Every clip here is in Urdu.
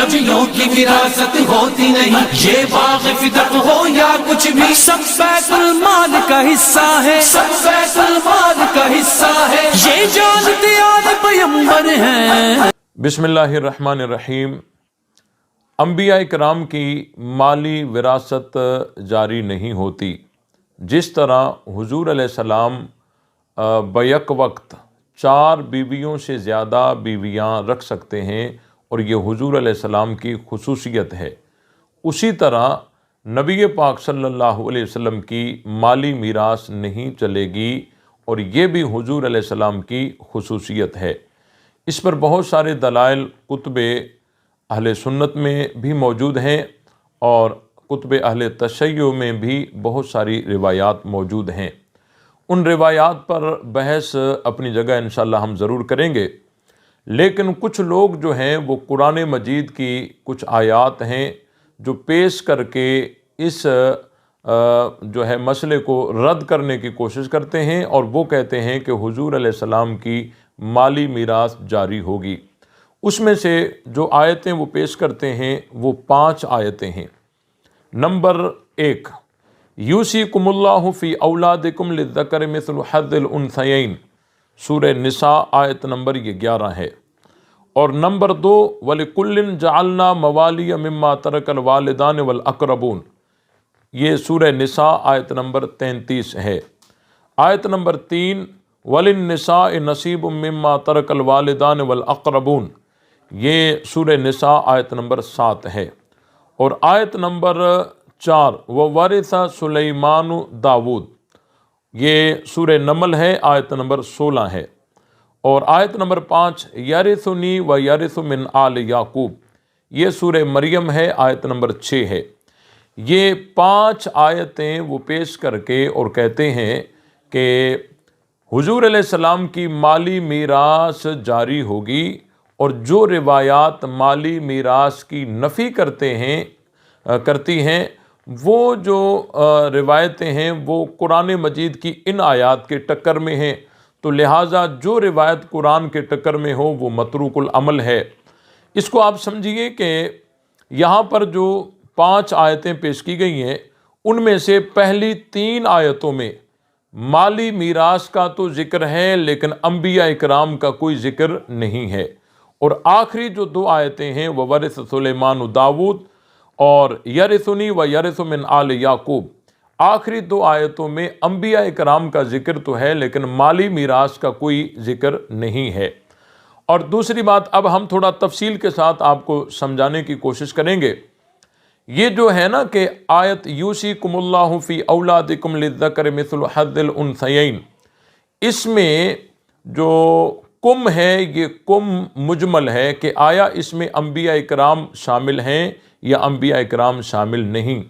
نبیوں کی وراثت ہوتی نہیں، یہ باغ فطرت ہو یا کچھ بھی، سب بیت المال کا حصہ ہے، سب بیت المال کا حصہ ہے، یہ جانتے آل پیغمبر ہیں۔ بسم اللہ الرحمن الرحیم۔ انبیاء کرام کی مالی وراثت جاری نہیں ہوتی، جس طرح حضور علیہ السلام بیک وقت 4 بیویوں سے زیادہ بیویاں رکھ سکتے ہیں اور یہ حضور علیہ السلام کی خصوصیت ہے، اسی طرح نبی پاک صلی اللہ علیہ وسلم کی مالی میراث نہیں چلے گی اور یہ بھی حضور علیہ السلام کی خصوصیت ہے۔ اس پر بہت سارے دلائل کتب اہل سنت میں بھی موجود ہیں اور کتب اہل تشیع میں بھی بہت ساری روایات موجود ہیں۔ ان روایات پر بحث اپنی جگہ انشاءاللہ ہم ضرور کریں گے، لیکن کچھ لوگ جو ہیں وہ قرآن مجید کی کچھ آیات ہیں جو پیش کر کے اس جو ہے مسئلے کو رد کرنے کی کوشش کرتے ہیں اور وہ کہتے ہیں کہ حضور علیہ السلام کی مالی میراث جاری ہوگی۔ اس میں سے جو آیتیں وہ پیش کرتے ہیں وہ 5 آیتیں ہیں۔ نمبر 1، یوصیکم اللہ فی اولادکم للذکر مثل حظ الانثیین، سورہ نساء آیت نمبر 11 ہے۔ اور نمبر 2، وَلِكُلٍّ جَعَلْنَا مَوَالِيَ مِمَّا تَرَكَ الْوَالِدَانِ وَالْأَقْرَبُونَ، یہ سورہ نساء آیت نمبر 33 ہے۔ آیت نمبر 3، وَلِلنِّسَاءِ نَصِيبٌ مِّمَّا تَرَكَ الْوَالِدَانِ وَالْأَقْرَبُونَ، یہ سورہ نساء آیت نمبر 7 ہے۔ اور آیت نمبر 4، وَوَرِثَ سُلَيْمَانُ داود، یہ سورہ نمل ہے، آیت نمبر 16 ہے۔ اور آیت نمبر 5، یرثنی ویرث من آل یعقوب، یہ سورہ مریم ہے، آیت نمبر 6 ہے۔ یہ 5 آیتیں وہ پیش کر کے اور کہتے ہیں کہ حضور علیہ السلام کی مالی میراث جاری ہوگی، اور جو روایات مالی میراث کی نفی کرتی ہیں وہ جو روایتیں ہیں وہ قرآن مجید کی ان آیات کے ٹکر میں ہیں، تو لہٰذا جو روایت قرآن کے ٹکر میں ہو وہ متروک العمل ہے۔ اس کو آپ سمجھیے کہ یہاں پر جو 5 آیتیں پیش کی گئی ہیں ان میں سے پہلی 3 آیتوں میں مالی میراث کا تو ذکر ہے لیکن انبیاء کرام کا کوئی ذکر نہیں ہے، اور آخری جو 2 آیتیں ہیں وہ وَوَرِثَ سُلَيْمَانُ داود اور یرثنی ویرث من آل یعقوب، آخری 2 آیتوں میں انبیاء کرام کا ذکر تو ہے لیکن مالی میراث کا کوئی ذکر نہیں ہے۔ اور دوسری بات، اب ہم تھوڑا تفصیل کے ساتھ آپ کو سمجھانے کی کوشش کریں گے۔ یہ جو ہے نا کہ آیت یوصیکم اللہ فی اولادکم للذکر مثل حظ الانثیین، اس میں جو کم ہے یہ کم مجمل ہے کہ آیا اس میں انبیاء کرام شامل ہیں یا انبیاء کرام شامل نہیں۔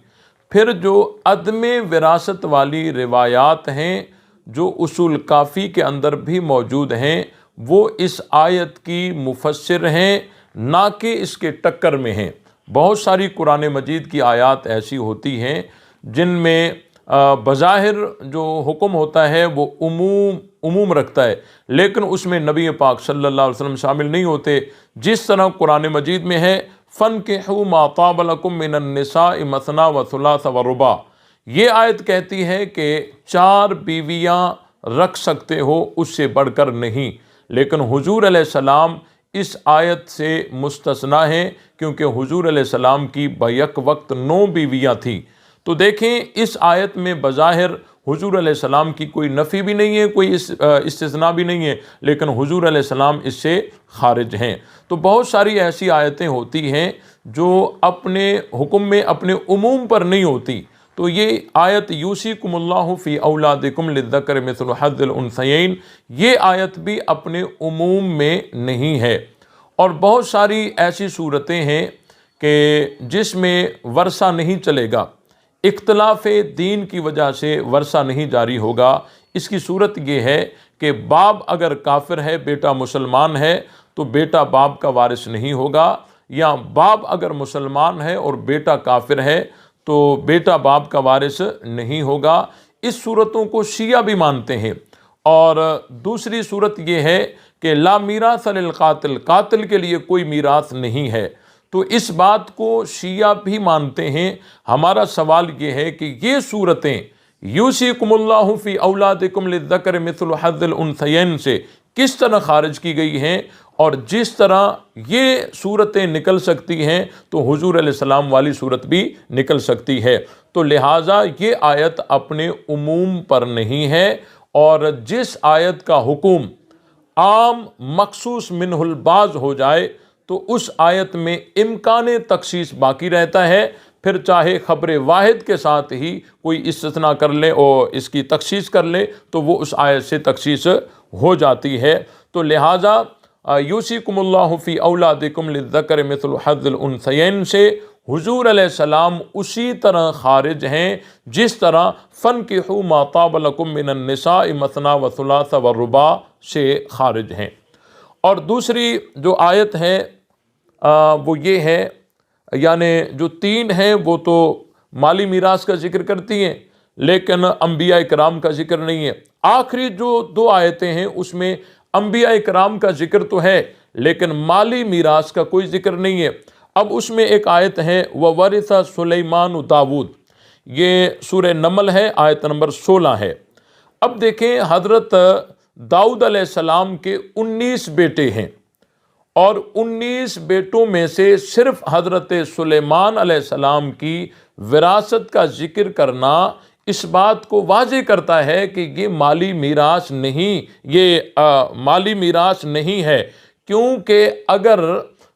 پھر جو عدم وراثت والی روایات ہیں جو اصول کافی کے اندر بھی موجود ہیں وہ اس آیت کی مفسر ہیں، نہ کہ اس کے ٹکر میں ہیں۔ بہت ساری قرآن مجید کی آیات ایسی ہوتی ہیں جن میں بظاہر جو حکم ہوتا ہے وہ عموم رکھتا ہے، لیکن اس میں نبی پاک صلی اللہ علیہ وسلم شامل نہیں ہوتے، جس طرح قرآن مجید میں ہے فَانْكِحُوا مَا طَابَ لَكُم مِّنَ النِّسَاءِ مَثْنَىٰ وَثُلَاثَ وَرُبَاعَ، یہ آیت کہتی ہے کہ 4 بیویاں رکھ سکتے ہو، اس سے بڑھ کر نہیں، لیکن حضور علیہ السلام اس آیت سے مستثنیٰ ہیں کیونکہ حضور علیہ السلام کی بیک وقت 9 بیویاں تھیں۔ تو دیکھیں اس آیت میں بظاہر حضور علیہ السلام کی کوئی نفی بھی نہیں ہے، کوئی استثناء بھی نہیں ہے، لیکن حضور علیہ السلام اس سے خارج ہیں۔ تو بہت ساری ایسی آیتیں ہوتی ہیں جو اپنے حکم میں اپنے عموم پر نہیں ہوتی، تو یہ آیت یوصیکم اللہ فی اولادکم للذکر مثل حظ الانثیین، یہ آیت بھی اپنے عموم میں نہیں ہے۔ اور بہت ساری ایسی صورتیں ہیں کہ جس میں ورثہ نہیں چلے گا، اختلاف دین کی وجہ سے ورثہ نہیں جاری ہوگا۔ اس کی صورت یہ ہے کہ باپ اگر کافر ہے، بیٹا مسلمان ہے تو بیٹا باپ کا وارث نہیں ہوگا، یا باپ اگر مسلمان ہے اور بیٹا کافر ہے تو بیٹا باپ کا وارث نہیں ہوگا۔ اس صورتوں کو شیعہ بھی مانتے ہیں۔ اور دوسری صورت یہ ہے کہ لا میراث للقاتل، قاتل کے لیے کوئی میراث نہیں ہے۔ تو اس بات کو شیعہ بھی مانتے ہیں۔ ہمارا سوال یہ ہے کہ یہ صورتیں یوصیکم اللہ فی اولادکم للذکر مثل حظ الانثیین سے کس طرح خارج کی گئی ہیں، اور جس طرح یہ صورتیں نکل سکتی ہیں تو حضور علیہ السلام والی صورت بھی نکل سکتی ہے۔ تو لہٰذا یہ آیت اپنے عموم پر نہیں ہے، اور جس آیت کا حکم عام مخصوص منہ البعض ہو جائے تو اس آیت میں امکان تخصیص باقی رہتا ہے، پھر چاہے خبر واحد کے ساتھ ہی کوئی استثناء کر لے اور اس کی تخصیص کر لے تو وہ اس آیت سے تخصیص ہو جاتی ہے۔ تو لہٰذا یوصیکم اللہ فی اولادکم للذکر مثل حظ الانثیین سے حضور علیہ السلام اسی طرح خارج ہیں جس طرح فانکحوا ما طاب لکم من النساء مثنی وثلاث والرباع سے خارج ہیں۔ اور دوسری جو آیت ہے وہ یہ ہے، یعنی جو 3 ہیں وہ تو مالی میراث کا ذکر کرتی ہیں لیکن انبیاء کرام کا ذکر نہیں ہے۔ آخری جو 2 آیتیں ہیں اس میں انبیاء کرام کا ذکر تو ہے لیکن مالی میراث کا کوئی ذکر نہیں ہے۔ اب اس میں ایک آیت ہے وَوَرِثَ سُلَیمَانُ داود، یہ سورہ نمل ہے، آیت نمبر 16 ہے۔ اب دیکھیں حضرت داؤد علیہ السلام کے 19 بیٹے ہیں، اور 19 بیٹوں میں سے صرف حضرت سلیمان علیہ السلام کی وراثت کا ذکر کرنا اس بات کو واضح کرتا ہے کہ یہ مالی میراث نہیں ہے، کیونکہ اگر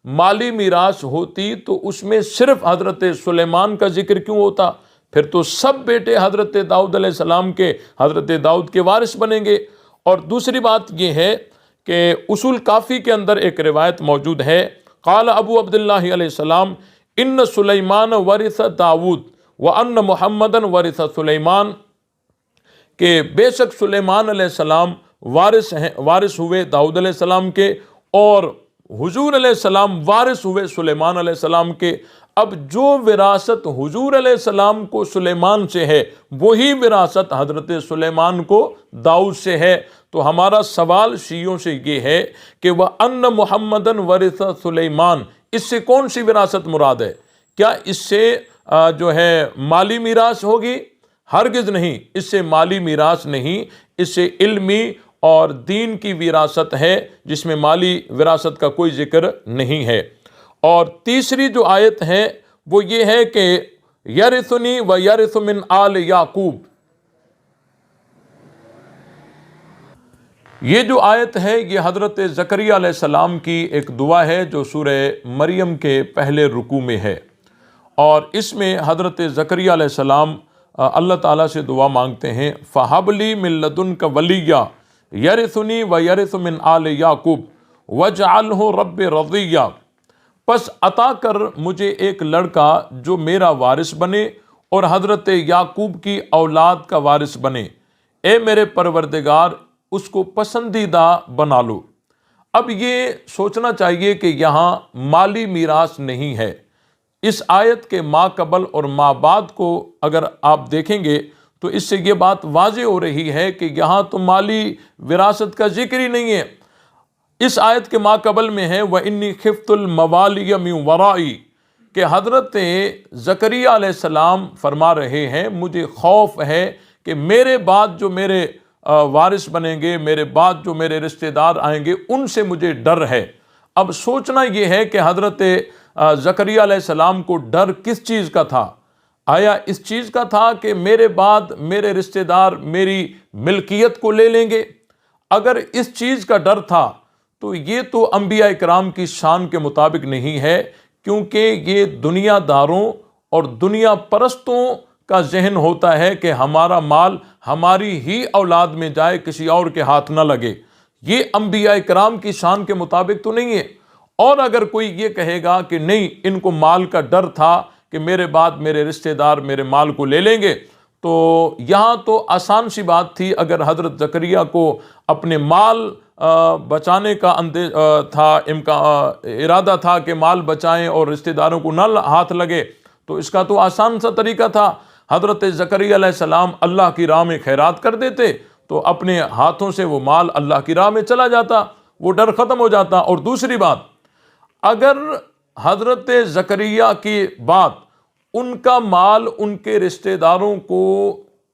مالی میراث ہوتی تو اس میں صرف حضرت سلیمان کا ذکر کیوں ہوتا؟ پھر تو سب بیٹے حضرت داؤد علیہ السلام کے حضرت داؤد کے وارث بنیں گے۔ اور دوسری بات یہ ہے کہ اصول کافی کے اندر ایک روایت موجود ہے، قال ابو عبداللہ علیہ السلام ان سلیمان ورث داود وان محمدن ورث سلیمان، کہ بے شک سلیمان علیہ السلام وارث ہوئے داؤد علیہ السلام کے، اور حضور علیہ السلام وارث ہوئے سلیمان علیہ السلام کے۔ اب جو وراثت حضور علیہ السلام کو سلیمان سے ہے وہی وراثت حضرت سلیمان کو داؤد سے ہے۔ تو ہمارا سوال شیعوں سے یہ ہے کہ وَأَنَّ مُحَمَّدًا وَرِثَ سُلَیمان، اس سے کون سی وراثت مراد ہے؟ کیا اس سے جو ہے مالی میراث ہوگی؟ ہرگز نہیں، اس سے مالی میراث نہیں، اس سے علمی اور دین کی وراثت ہے جس میں مالی وراثت کا کوئی ذکر نہیں ہے۔ اور تیسری جو آیت ہے وہ یہ ہے کہ یرثنی و یرث من آل یعقوب، یہ جو آیت ہے یہ حضرت زکریا علیہ السلام کی ایک دعا ہے جو سورہ مریم کے پہلے رکوع میں ہے، اور اس میں حضرت زکریا علیہ السلام اللہ تعالیٰ سے دعا مانگتے ہیں فَحَبْ لِي مِن لَدُنْكَ وَلِيًّا یرثنی و یرث من آل یعقوب وَاجْعَلْهُ رَبِّ رَضِیًّا، پس عطا کر مجھے ایک لڑکا جو میرا وارث بنے اور حضرت یعقوب کی اولاد کا وارث بنے، اے میرے پروردگار اس کو پسندیدہ بنا لو۔ اب یہ سوچنا چاہیے کہ یہاں مالی میراث نہیں ہے۔ اس آیت کے ما قبل اور ما بعد کو اگر آپ دیکھیں گے تو اس سے یہ بات واضح ہو رہی ہے کہ یہاں تو مالی وراثت کا ذکر ہی نہیں ہے۔ اس آیت کے ما قبل میں ہے وَإِنِّي خِفْتُ الْمَوَالِيَ مِن وَرَائِي، کہ حضرت زکریا علیہ السلام فرما رہے ہیں مجھے خوف ہے کہ میرے بعد جو میرے وارث بنیں گے، میرے بعد جو میرے رشتہ دار آئیں گے ان سے مجھے ڈر ہے۔ اب سوچنا یہ ہے کہ حضرت زکریا علیہ السلام کو ڈر کس چیز کا تھا؟ آیا اس چیز کا تھا کہ میرے بعد میرے رشتہ دار میری ملکیت کو لے لیں گے؟ اگر اس چیز کا ڈر تھا تو یہ تو انبیاء کرام کی شان کے مطابق نہیں ہے، کیونکہ یہ دنیا داروں اور دنیا پرستوں کا ذہن ہوتا ہے کہ ہمارا مال ہماری ہی اولاد میں جائے، کسی اور کے ہاتھ نہ لگے۔ یہ انبیاء کرام کی شان کے مطابق تو نہیں ہے۔ اور اگر کوئی یہ کہے گا کہ نہیں ان کو مال کا ڈر تھا کہ میرے بعد میرے رشتہ دار میرے مال کو لے لیں گے، تو یہاں تو آسان سی بات تھی۔ اگر حضرت زکریا کو اپنے مال بچانے کا ارادہ تھا کہ مال بچائیں اور رشتہ داروں کو نہ ہاتھ لگے، تو اس کا تو آسان سا طریقہ تھا، حضرت زکریا علیہ السلام اللہ کی راہ میں خیرات کر دیتے تو اپنے ہاتھوں سے وہ مال اللہ کی راہ میں چلا جاتا، وہ ڈر ختم ہو جاتا۔ اور دوسری بات، اگر حضرت زکریہ کی بات ان کا مال ان کے رشتہ داروں کو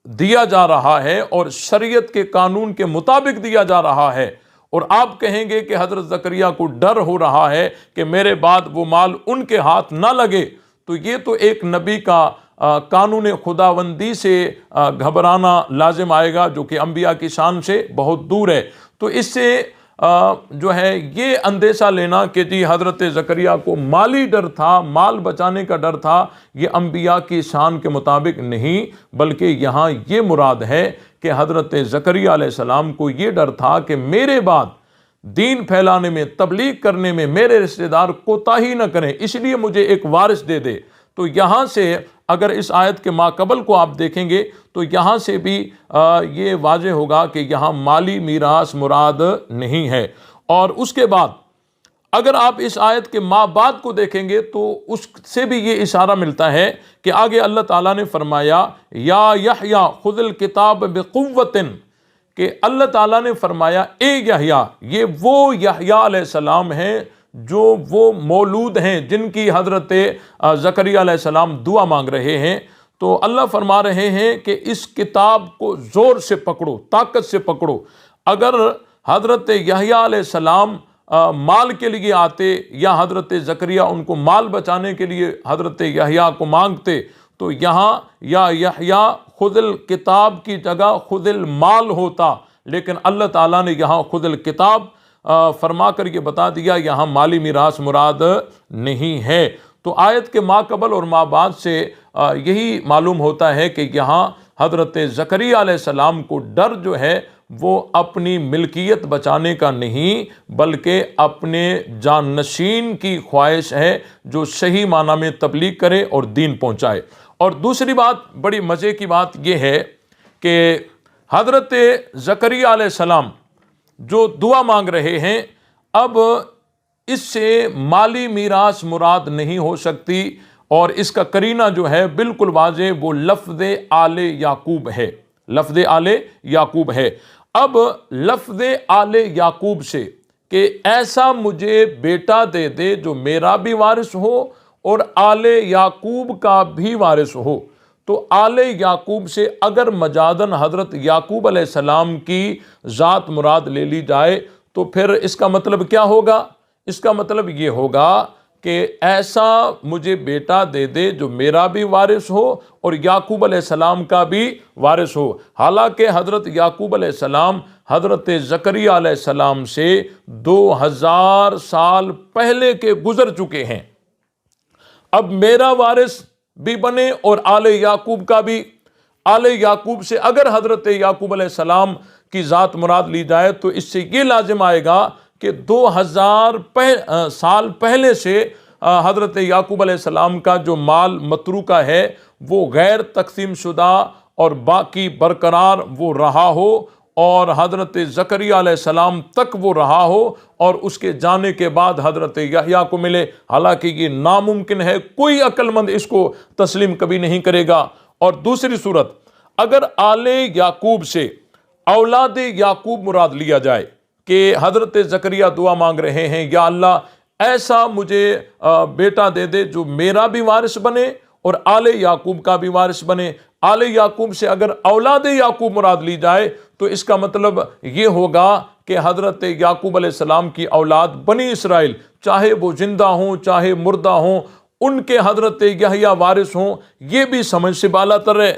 دیا جا رہا ہے اور شریعت کے قانون کے مطابق دیا جا رہا ہے، اور آپ کہیں گے کہ حضرت زکریہ کو ڈر ہو رہا ہے کہ میرے بعد وہ مال ان کے ہاتھ نہ لگے، تو یہ تو ایک نبی کا قانون خداوندی سے گھبرانا لازم آئے گا، جو کہ انبیاء کی شان سے بہت دور ہے۔ تو اس سے جو ہے یہ اندیشہ لینا کہ جی حضرت زکریہ کو مالی ڈر تھا، مال بچانے کا ڈر تھا، یہ انبیاء کی شان کے مطابق نہیں، بلکہ یہاں یہ مراد ہے کہ حضرت زکریہ علیہ السلام کو یہ ڈر تھا کہ میرے بعد دین پھیلانے میں، تبلیغ کرنے میں میرے رشتہ دار کوتاہی نہ کریں، اس لیے مجھے ایک وارث دے دے۔ تو یہاں سے اگر اس آیت کے ماقبل کو آپ دیکھیں گے تو یہاں سے بھی یہ واضح ہوگا کہ یہاں مالی میراث مراد نہیں ہے۔ اور اس کے بعد اگر آپ اس آیت کے ما بعد کو دیکھیں گے تو اس سے بھی یہ اشارہ ملتا ہے کہ آگے اللہ تعالیٰ نے فرمایا یا یحییٰ خذ الکتاب بقوۃ، کہ اللہ تعالیٰ نے فرمایا اے یحییٰ، یہ وہ یحییٰ علیہ السلام ہیں جو وہ مولود ہیں جن کی حضرت زکریہ علیہ السلام دعا مانگ رہے ہیں۔ تو اللہ فرما رہے ہیں کہ اس کتاب کو زور سے پکڑو، طاقت سے پکڑو۔ اگر حضرت یحییٰ علیہ السلام مال کے لیے آتے یا حضرت زکریہ ان کو مال بچانے کے لیے حضرت یحییٰ کو مانگتے تو یہاں یا یحییٰ خذ الکتاب کی جگہ خذ المال ہوتا، لیکن اللہ تعالیٰ نے یہاں خذ الکتاب فرما کر یہ بتا دیا، یہاں مالی میراث مراد نہیں ہے۔ تو آیت کے ما قبل اور ما بعد سے یہی معلوم ہوتا ہے کہ یہاں حضرت زکریہ علیہ السلام کو ڈر جو ہے وہ اپنی ملکیت بچانے کا نہیں، بلکہ اپنے جانشین کی خواہش ہے جو صحیح معنی میں تبلیغ کرے اور دین پہنچائے۔ اور دوسری بات، بڑی مزے کی بات یہ ہے کہ حضرت زکریہ علیہ السلام جو دعا مانگ رہے ہیں، اب اس سے مالی میراث مراد نہیں ہو سکتی، اور اس کا قرینہ جو ہے بالکل واضح، وہ لفظ آل یعقوب ہے، لفظ آل یعقوب ہے۔ اب لفظ آل یعقوب سے کہ ایسا مجھے بیٹا دے دے جو میرا بھی وارث ہو اور آل یعقوب کا بھی وارث ہو، تو آل یعقوب سے اگر مجازن حضرت یعقوب علیہ السلام کی ذات مراد لے لی جائے تو پھر اس کا مطلب کیا ہوگا؟ اس کا مطلب یہ ہوگا کہ ایسا مجھے بیٹا دے دے جو میرا بھی وارث ہو اور یعقوب علیہ السلام کا بھی وارث ہو۔ حالانکہ حضرت یعقوب علیہ السلام حضرت زکریہ علیہ السلام سے 2000 سال پہلے کے گزر چکے ہیں۔ اب میرا وارث بھی بنے اور آل یعقوب کا بھی۔ آل یعقوب سے اگر حضرت یعقوب علیہ السلام کی ذات مراد لی جائے تو اس سے یہ لازم آئے گا کہ 2000 سال پہلے سے حضرت یعقوب علیہ السلام کا جو مال متروکہ ہے وہ غیر تقسیم شدہ اور باقی برقرار وہ رہا ہو، اور حضرت زکریہ علیہ السلام تک وہ رہا ہو، اور اس کے جانے کے بعد حضرت یحییٰ کو ملے۔ حالانکہ یہ ناممکن ہے، کوئی عقل مند اس کو تسلیم کبھی نہیں کرے گا۔ اور دوسری صورت، اگر آل یعقوب سے اولاد یعقوب مراد لیا جائے کہ حضرت زکریہ دعا مانگ رہے ہیں یا اللہ ایسا مجھے بیٹا دے دے جو میرا بھی وارث بنے اور آل یعقوب کا بھی وارث بنے، آل یعقوب سے اگر اولاد یعقوب مراد لی جائے تو اس کا مطلب یہ ہوگا کہ حضرت یعقوب علیہ السلام کی اولاد بنی اسرائیل، چاہے وہ زندہ ہوں چاہے مردہ ہوں، ان کے حضرت یحییٰ وارث ہوں، یہ بھی سمجھ سے بالا تر ہے۔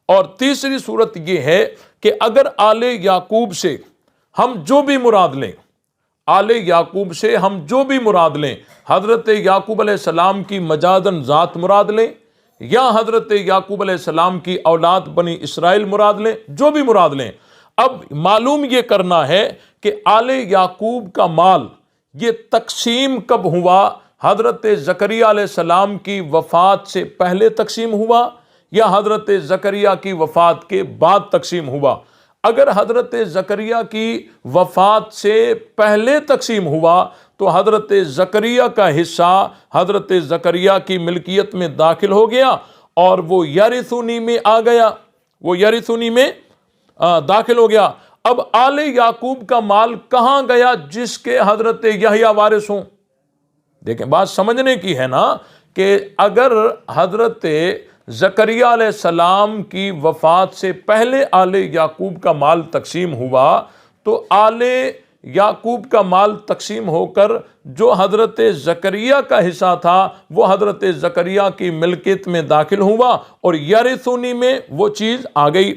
اور تیسری صورت یہ ہے کہ اگر آل یعقوب سے ہم جو بھی مراد لیں، آل یعقوب سے ہم جو بھی مراد لیں، حضرت یعقوب علیہ السلام کی مجازن ذات مراد لیں یا حضرت یعقوب علیہ السلام کی اولاد بنی اسرائیل مراد لیں، جو بھی مراد لیں، اب معلوم یہ کرنا ہے کہ آل یعقوب کا مال یہ تقسیم کب ہوا؟ حضرت زکریہ علیہ السلام کی وفات سے پہلے تقسیم ہوا یا حضرت زکریہ کی وفات کے بعد تقسیم ہوا؟ اگر حضرت زکریہ کی وفات سے پہلے تقسیم ہوا تو حضرت زکریہ کا حصہ حضرت زکریہ کی ملکیت میں داخل ہو گیا اور وہ یرثنی میں آ گیا، وہ یرثنی میں داخل ہو گیا۔ اب آل یعقوب کا مال کہاں گیا جس کے حضرت یحییٰ وارث ہوں؟ دیکھیں بات سمجھنے کی ہے نا کہ اگر حضرت زکریا علیہ السلام کی وفات سے پہلے آل یعقوب کا مال تقسیم ہوا تو آل یعقوب کا مال تقسیم ہو کر جو حضرت زکریا کا حصہ تھا وہ حضرت زکریا کی ملکیت میں داخل ہوا اور یرثونی میں وہ چیز آ گئی۔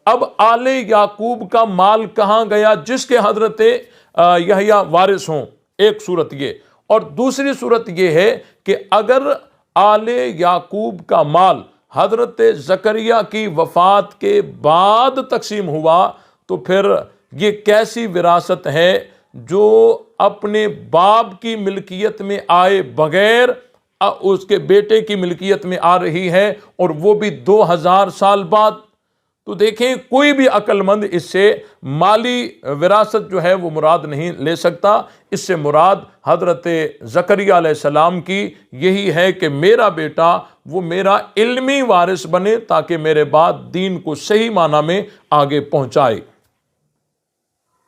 اب آل یعقوب کا مال کہاں گیا؟ جس کے حضرت یحییٰ وارث ہوں، ایک صورت یہ، اور دوسری صورت یہ ہے کہ اگر آل یعقوب کا مال حضرت زکریا کی وفات کے بعد تقسیم ہوا تو پھر یہ کیسی وراثت ہے جو اپنے باپ کی ملکیت میں آئے بغیر اس کے بیٹے کی ملکیت میں آ رہی ہے، اور وہ بھی 2000 سال بعد۔ تو دیکھیں کوئی بھی عقل مند اس سے مالی وراثت جو ہے وہ مراد نہیں لے سکتا۔ اس سے مراد حضرت زکریا علیہ السلام کی یہی ہے کہ میرا بیٹا وہ میرا علمی وارث بنے تاکہ میرے بعد دین کو صحیح معنی میں آگے پہنچائے۔